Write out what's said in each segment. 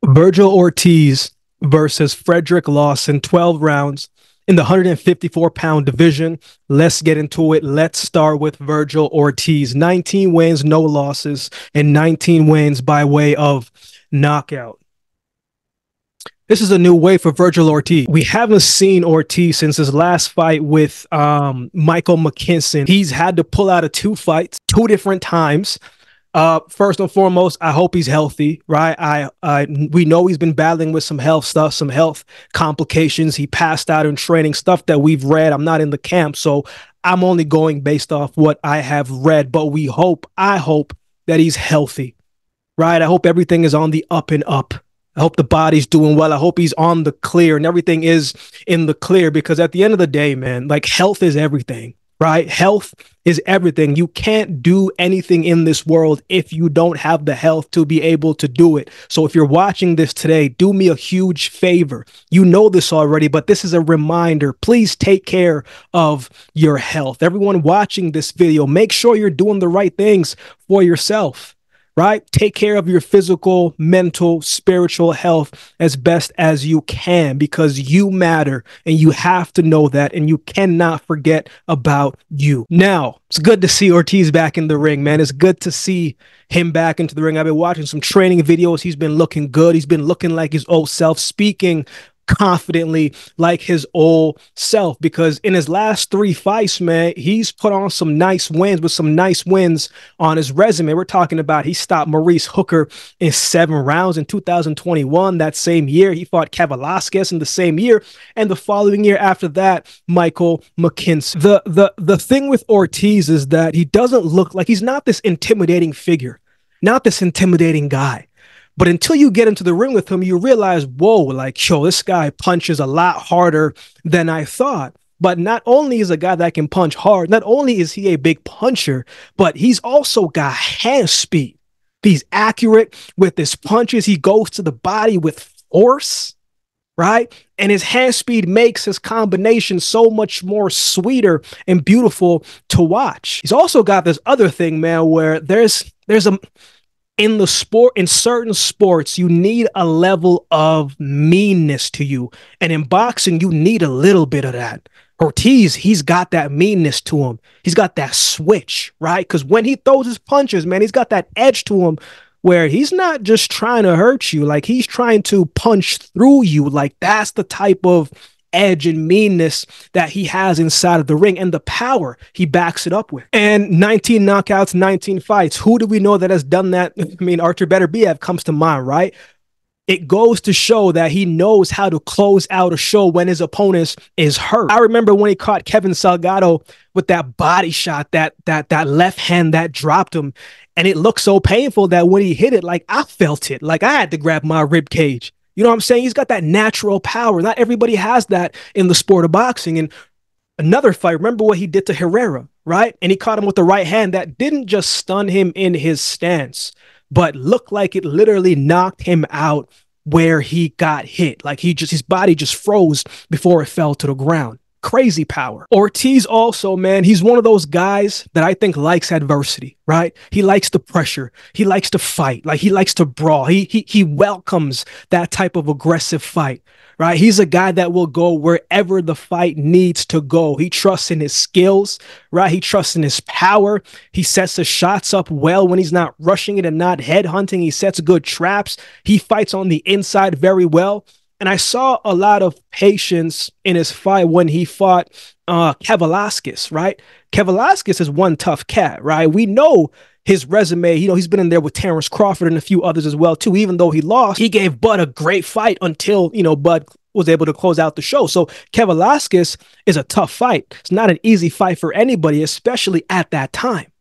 Vergil Ortiz versus Fredrick Lawson, 12 rounds in the 154-pound division. Let's get into it. Let's start with Vergil Ortiz. 19 wins, no losses, and 19 wins by way of knockout. This is a new way for Vergil Ortiz. We haven't seen Ortiz since his last fight with Michael McKinson. He's had to pull out of 2 fights, 2 different times. First and foremost, I hope he's healthy, right? We know he's been battling with some health stuff, some health complications. He passed out in training, stuff that we've read. I'm not in the camp, so I'm only going based off what I have read, but I hope that he's healthy, right? I hope everything is on the up and up. I hope the body's doing well. I hope he's on the clear and everything is in the clear, because at the end of the day, man, like, health is everything. Right? Health is everything. You can't do anything in this world if you don't have the health to be able to do it. So if you're watching this today, do me a huge favor. You know this already, but this is a reminder. Please take care of your health. Everyone watching this video, make sure you're doing the right things for yourself. Right? Take care of your physical, mental, spiritual health as best as you can, because you matter and you have to know that, and you cannot forget about you. Now, it's good to see Ortiz back in the ring, man. It's good to see him back into the ring. I've been watching some training videos. He's been looking good. He's been looking like his old self, speaking confidently like his old self, because in his last 3 fights, man, he's put on some nice wins on his resume. We're talking about he stopped Maurice Hooker in 7 rounds in 2021. That same year, he fought Kevin Velasquez in the same year, and the following year after that, Michael McKinson. The thing with Ortiz is that he doesn't look like, he's not this intimidating figure, not this intimidating guy. But until you get into the ring with him, you realize, whoa, like, yo, this guy punches a lot harder than I thought. But not only is a guy that can punch hard, not only is he a big puncher, but he's also got hand speed. He's accurate with his punches. He goes to the body with force, right? And his hand speed makes his combination so much more sweeter and beautiful to watch. He's also got this other thing, man, where there's a... in certain sports, you need a level of meanness to you. And in boxing, you need a little bit of that. Ortiz, he's got that meanness to him. He's got that switch, right? Because when he throws his punches, man, he's got that edge to him where he's not just trying to hurt you. Like, he's trying to punch through you. Like, that's the type of edge and meanness that he has inside of the ring, and the power he backs it up with. And 19 knockouts, 19 fights. Who do we know that has done that? I mean, Artur Beterbiev comes to mind, right? It goes to show that he knows how to close out a show when his opponent is hurt. I remember when he caught Kevin Salgado with that body shot, that left hand that dropped him, and it looked so painful that when he hit it, like, I felt it. Like, I had to grab my rib cage. You know what I'm saying? He's got that natural power. Not everybody has that in the sport of boxing. And another fight, remember what he did to Herrera, right? And he caught him with the right hand that didn't just stun him in his stance, but looked like it literally knocked him out where he got hit. Like, his body just froze before it fell to the ground. Crazy power. Ortiz also, man, he's one of those guys that I think likes adversity, right? He likes the pressure. He likes to fight. Like, he likes to brawl. He welcomes that type of aggressive fight, right? He's a guy that will go wherever the fight needs to go. He trusts in his skills, right? He trusts in his power. He sets his shots up well when he's not rushing it and not headhunting. He sets good traps. He fights on the inside very well. And I saw a lot of patience in his fight when he fought Kevin Velasquez, right? Kevin Velasquez is one tough cat, right? We know his resume. You know, he's been in there with Terrence Crawford and a few others as well, too. Even though he lost, he gave Bud a great fight until, you know, Bud was able to close out the show. So Kevin Velasquez is a tough fight. It's not an easy fight for anybody, especially at that time.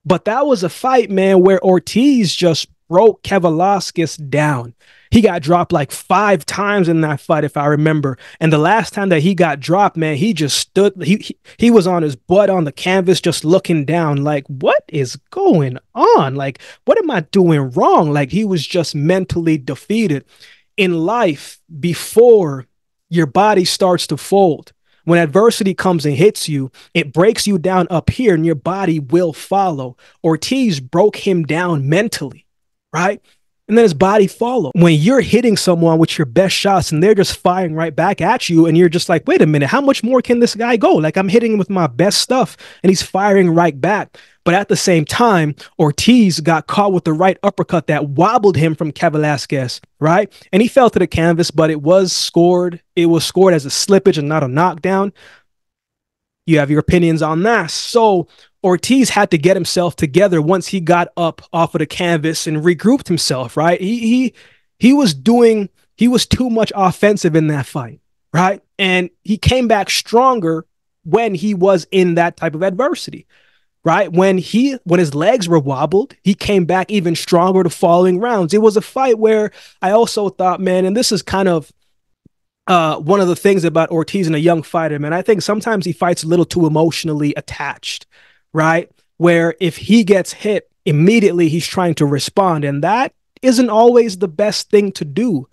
But that was a fight, man, where Ortiz just broke Kevin Velasquez down. He got dropped like 5 times in that fight, if I remember. And the last time that he got dropped, man, he just stood, he was on his butt on the canvas, just looking down like, what is going on? Like, what am I doing wrong? Like, he was just mentally defeated. In life, before your body starts to fold, when adversity comes and hits you, it breaks you down up here and your body will follow. Ortiz broke him down mentally, right? and then his body followed. When you're hitting someone with your best shots and they're just firing right back at you, and you're just like, wait a minute, how much more can this guy go? Like, I'm hitting him with my best stuff and he's firing right back. But at the same time, Ortiz got caught with the right uppercut that wobbled him from Cain Velasquez, right? And he fell to the canvas, but it was scored. It was scored as a slippage and not a knockdown. You have your opinions on that. So Ortiz had to get himself together once he got up off of the canvas and regrouped himself, right? He was too much offensive in that fight, right? And he came back stronger when he was in that type of adversity, right? When his legs were wobbled, he came back even stronger the following rounds. It was a fight where I also thought, man, and this is kind of one of the things about Ortiz and a young fighter, man, I think sometimes he fights a little too emotionally attached, right? Where if he gets hit, immediately he's trying to respond. And that isn't always the best thing to do,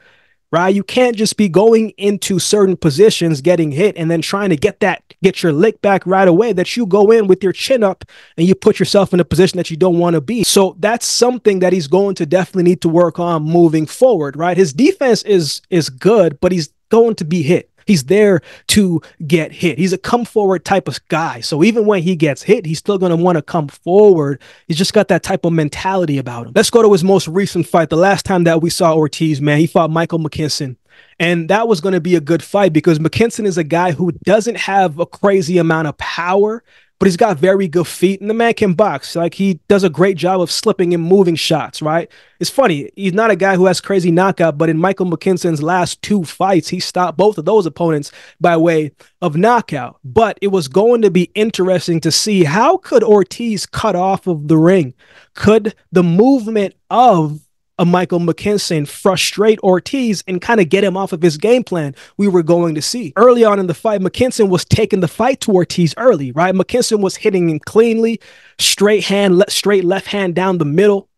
right? You can't just be going into certain positions, getting hit, and then trying to get your lick back right away, that you go in with your chin up and you put yourself in a position that you don't want to be. So that's something that he's going to definitely need to work on moving forward, right? His defense is good, but he's going to be hit. He's there to get hit. He's a come forward type of guy. So even when he gets hit, he's still going to want to come forward. He's just got that type of mentality about him. Let's go to his most recent fight. The last time that we saw Ortiz, man, he fought Michael McKinson. And that was going to be a good fight because McKinson is a guy who doesn't have a crazy amount of power, but he's got very good feet, and the man can box. Like, he does a great job of slipping and moving shots, right? It's funny. He's not a guy who has crazy knockout, but in Michael McKinson's last 2 fights, he stopped both of those opponents by way of knockout. But it was going to be interesting to see, how could Ortiz cut off of the ring? Could the movement of a Michael McKinson frustrate Ortiz and kind of get him off of his game plan we were going to see? Early on in the fight, McKinson was taking the fight to Ortiz early, right? McKinson was hitting him cleanly, straight left hand down the middle,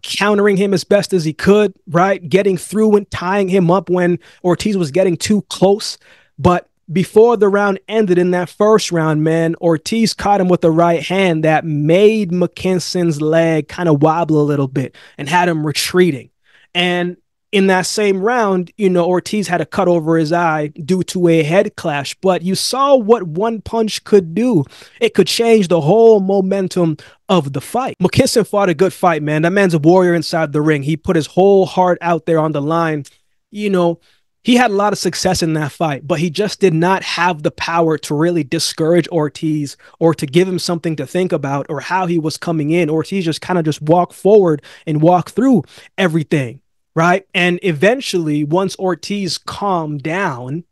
countering him as best as he could, right? Getting through and tying him up when Ortiz was getting too close. But before the round ended, in that first round, man, Ortiz caught him with the right hand that made McKinson's leg kind of wobble a little bit and had him retreating. And in that same round, you know, Ortiz had a cut over his eye due to a head clash, but you saw what one punch could do. It could change the whole momentum of the fight. McKinson fought a good fight, man. That man's a warrior inside the ring. He put his whole heart out there on the line. You know, he had a lot of success in that fight, but he just did not have the power to really discourage Ortiz or to give him something to think about or how he was coming in. Ortiz just kind of just walked forward and walked through everything, right? And eventually, once Ortiz calmed down,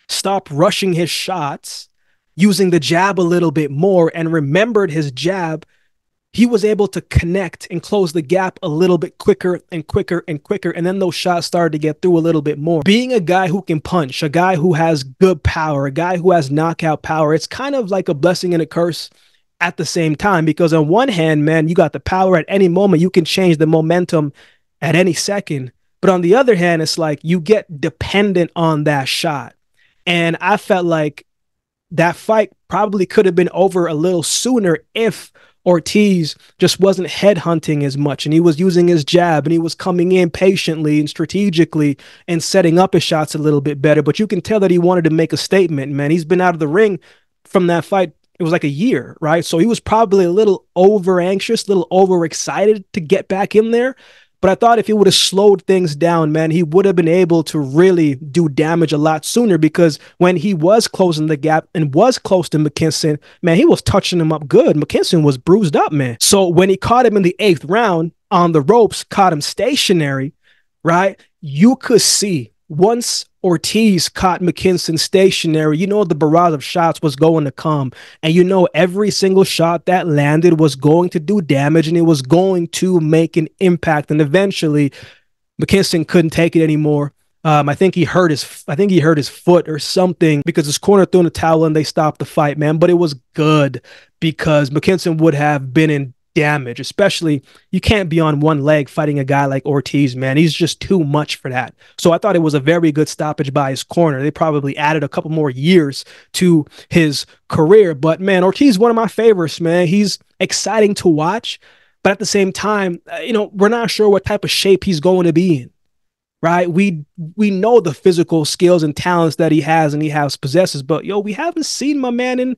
stopped rushing his shots, using the jab a little bit more, and remembered his jab, he was able to connect and close the gap a little bit quicker and quicker and quicker. And then those shots started to get through a little bit more. Being a guy who can punch, a guy who has good power, a guy who has knockout power, it's kind of like a blessing and a curse at the same time. Because on one hand, man, you got the power at any moment. You can change the momentum at any second. But on the other hand, it's like you get dependent on that shot. And I felt like that fight probably could have been over a little sooner if Ortiz just wasn't headhunting as much, and he was using his jab, and he was coming in patiently and strategically and setting up his shots a little bit better. But you can tell that he wanted to make a statement, man. He's been out of the ring from that fight. It was like a year, right? So he was probably a little over anxious, a little over excited to get back in there. But I thought if he would have slowed things down, man, he would have been able to really do damage a lot sooner, because when he was closing the gap and was close to McKinson, man, he was touching him up good. McKinson was bruised up, man. So when he caught him in the 8th round on the ropes, caught him stationary, right? You could see once Ortiz caught McKinson stationary, you know the barrage of shots was going to come. And you know every single shot that landed was going to do damage, and it was going to make an impact. And eventually, McKinson couldn't take it anymore. I think he hurt his foot or something, because his corner threw in the towel and they stopped the fight, man. But it was good, because McKinson would have been in damage, especially you can't be on one leg fighting a guy like Ortiz, man. He's just too much for that. So I thought it was a very good stoppage by his corner. They probably added a couple more years to his career. But man, Ortiz is one of my favorites, man. He's exciting to watch, But at the same time, we're not sure what type of shape he's going to be in, right? We know the physical skills and talents that he has and he has possesses, but we haven't seen my man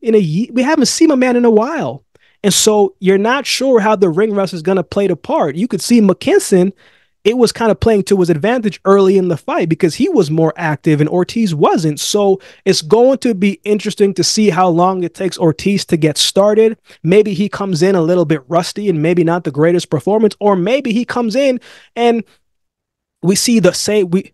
we haven't seen my man in a while. And so you're not sure how the ring rust is going to play the part. You could see McKinson, it was kind of playing to his advantage early in the fight because he was more active and Ortiz wasn't. So it's going to be interesting to see how long it takes Ortiz to get started. Maybe he comes in a little bit rusty and maybe not the greatest performance, or maybe he comes in and we see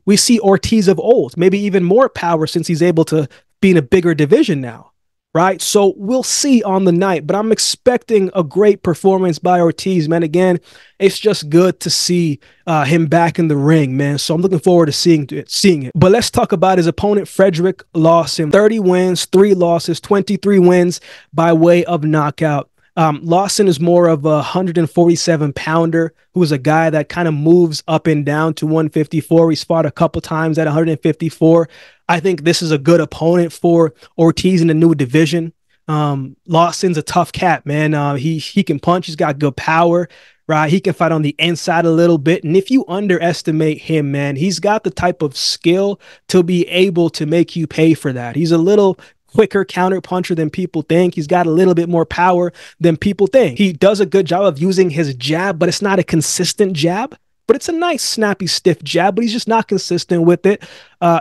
we see Ortiz of old, maybe even more power since he's able to be in a bigger division now. Right. So we'll see on the night, but I'm expecting a great performance by Ortiz, man. Again, it's just good to see him back in the ring, man. So I'm looking forward to seeing it. But let's talk about his opponent, Fredrick Lawson. 30 wins, 3 losses, 23 wins by way of knockout. Lawson is more of a 147-pounder who is a guy that kind of moves up and down to 154. He's fought a couple times at 154. I think this is a good opponent for Ortiz in the new division. Lawson's a tough cat, man. He can punch. He's got good power, right? He can fight on the inside a little bit. And if you underestimate him, man, he's got the type of skill to be able to make you pay for that. He's a little quicker counter puncher than people think. He's got a little bit more power than people think. He does a good job of using his jab, but it's not a consistent jab. But it's a nice, snappy, stiff jab, but he's just not consistent with it.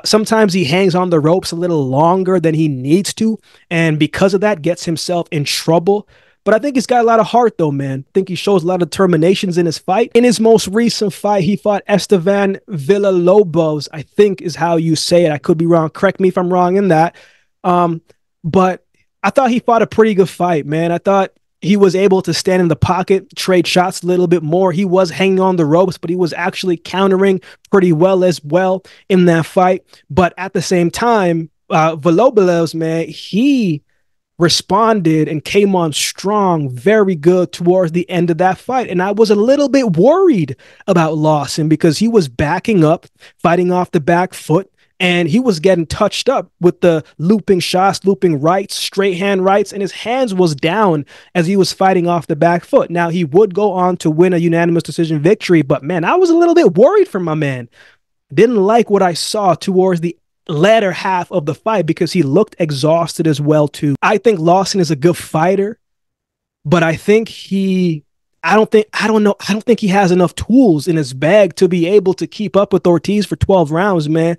Sometimes he hangs on the ropes a little longer than he needs to, and because of that, gets himself in trouble. But I think he's got a lot of heart, though, man. I think he shows a lot of determinations in his fight. In his most recent fight, he fought Esteban Villalobos, I think is how you say it. I could be wrong. Correct me if I'm wrong in that. But I thought he fought a pretty good fight, man. I thought he was able to stand in the pocket, trade shots a little bit more. He was hanging on the ropes, but he was actually countering pretty well as well in that fight. But at the same time, Villalobos, man, he responded and came on strong, very good towards the end of that fight. And I was a little bit worried about Lawson because he was backing up, fighting off the back foot. And he was getting touched up with the looping shots, looping rights, straight hand rights, and his hands was down as he was fighting off the back foot. Now, he would go on to win a unanimous decision victory, but man, I was a little bit worried for my man. Didn't like what I saw towards the latter half of the fight because he looked exhausted as well, too. I think Lawson is a good fighter, but I think I don't think he has enough tools in his bag to be able to keep up with Ortiz for 12 rounds, man.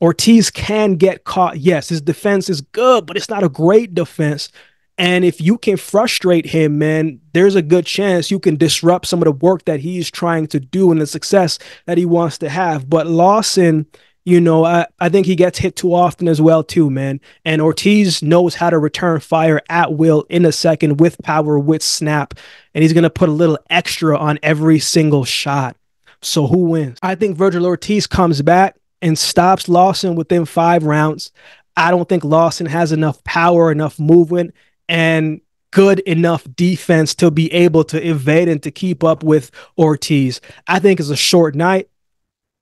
Ortiz can get caught. Yes, his defense is good, but it's not a great defense. And if you can frustrate him, man, there's a good chance you can disrupt some of the work that he's trying to do and the success that he wants to have. But Lawson, I think he gets hit too often as well, too, man. And Ortiz knows how to return fire at will in a second with power, with snap. And he's going to put a little extra on every single shot. So who wins? I think Vergil Ortiz comes back and stops Lawson within 5 rounds. I don't think Lawson has enough power, enough movement, and good enough defense to be able to evade and to keep up with Ortiz. I think it's a short night.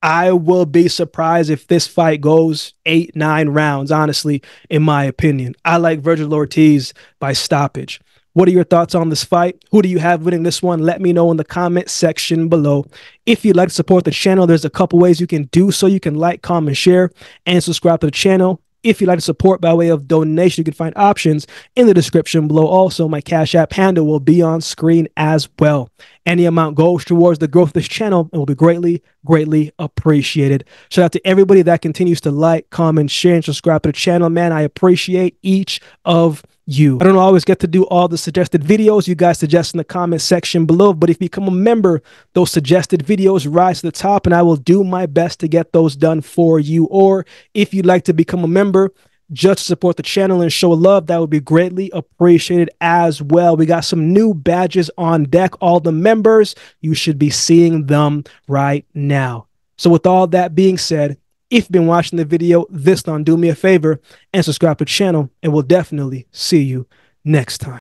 I will be surprised if this fight goes 8, 9 rounds, honestly, in my opinion. I like Vergil Ortiz by stoppage. What are your thoughts on this fight? Who do you have winning this one? Let me know in the comment section below. If you'd like to support the channel, there's a couple ways you can do so. You can like, comment, share, and subscribe to the channel. If you'd like to support by way of donation, you can find options in the description below. Also, my Cash App handle will be on screen as well. Any amount goes towards the growth of this channel and will be greatly, greatly appreciated. Shout out to everybody that continues to like, comment, share, and subscribe to the channel, man. I appreciate each of you. I don't always get to do all the suggested videos you guys suggest in the comment section below, but if you become a member, those suggested videos rise to the top, and I will do my best to get those done for you. Or if you'd like to become a member, just to support the channel and show love, that would be greatly appreciated as well. We got some new badges on deck. All the members, you should be seeing them right now. So with all that being said, if you've been watching the video this long, do me a favor and subscribe to the channel, and we'll definitely see you next time.